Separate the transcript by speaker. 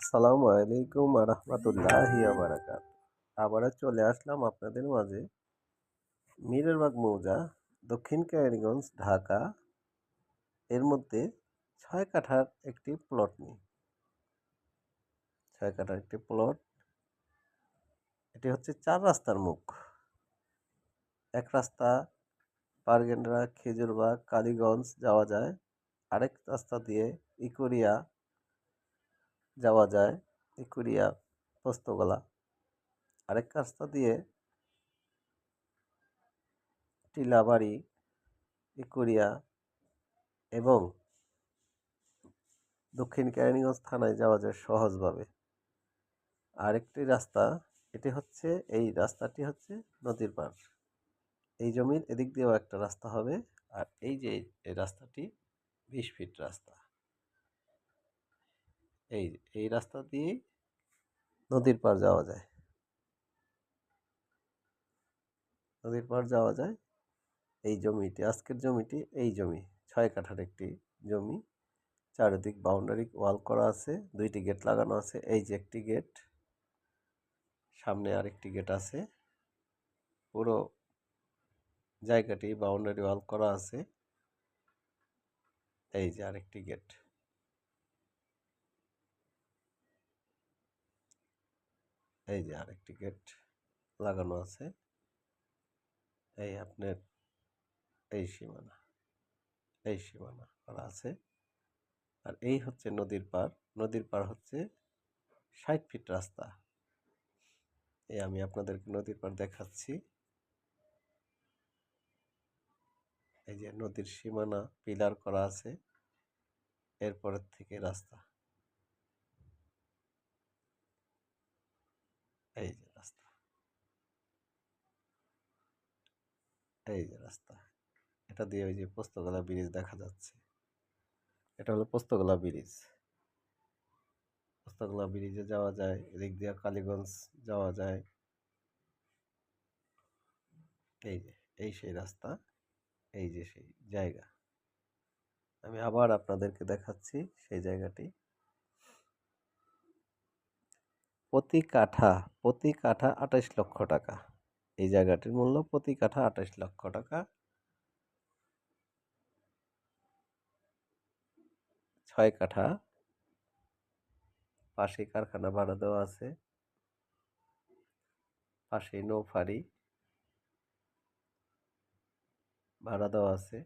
Speaker 1: আসসালামু আলাইকুম রহমতুল্লাহি বারাকাত। আবারও চলে আসলাম আপনাদের মাঝে মিররবাগ মৌজা, দক্ষিণ কেরানীগঞ্জ, ঢাকা। এর মধ্যে ৬ কাঠার একটি প্লট নিয়ে। ৬ কাঠার একটি প্লট। এটি হচ্ছে ৪ রাস্তার মুখ। এক রাস্তা পারগেন্ডরা, খেজুরবাগ, কালীগঞ্জ যাওয়া যায়। আরেক রাস্তা দিয়ে ইকুরিয়া যাওয়া যায়, ইকুরিয়া পোস্তগোলা। আরেক রাস্তা দিয়ে টিলাবাড়ি, ইকুরিয়া এবং দক্ষিণ কেরানীগঞ্জ থানায় যাওয়া যায় সহজভাবে। আরেকটি রাস্তা, এই রাস্তাটি হচ্ছে নদীর পাড়। এই জমির এদিক দিয়েও একটা রাস্তা হবে। আর এই রাস্তাটি 20 ফিট রাস্তা। এই রাস্তা দিয়েই নদীর পাড় যাওয়া যায়। নদীর পাড় যাওয়া যায়। এই জমিটি, আজকের জমিটি এই জমি ৬ কাঠার একটি জমি। চারিদিক বাউন্ডারি ওয়াল করা আছে, 2টি গেট লাগানো আছে। এই যে একটি গেট, সামনে আরেকটি গেট আছে। পুরো জায়গাটি বাউন্ডারি ওয়াল করা আছে। এই যে আরেকটি গেট, এই যে আরেকটি গেট লাগানো আছে। এই আপনার এই সীমানা, এই সীমানা করা আছে। আর এই হচ্ছে নদীর পাড়। নদীর পাড় হচ্ছে 60 ফিট রাস্তা। আমি আপনাদেরকে নদীর পাড় দেখাচ্ছি। এই যে নদীর সীমানা পিলার করা আছে, এরপরের থেকে রাস্তা। এই যে রাস্তা, এই যে রাস্তা। এটা দিয়ে ওই যে পোস্তগোলা ব্রিজ দেখা যাচ্ছে। এটা হলো পোস্তগোলা ব্রিজ। পোস্তগোলা ব্রিজে যাওয়া যায়, এদিক দিয়ে কালীগঞ্জ যাওয়া যায়। এই যে সেই রাস্তা, এই যে সেই জায়গা। আমি আবার আপনাদেরকে দেখাচ্ছি সেই জায়গাটি। প্রতি কাঠা 28 লক্ষ টাকা। এই জায়গাটির মূল্য প্রতি কাঠা 28 লক্ষ টাকা। ৬ কাঠা। পাশে কারখানা ভাড়া দেওয়া আছে, পাশে নৌফারি ভাড়া দেওয়া আছে।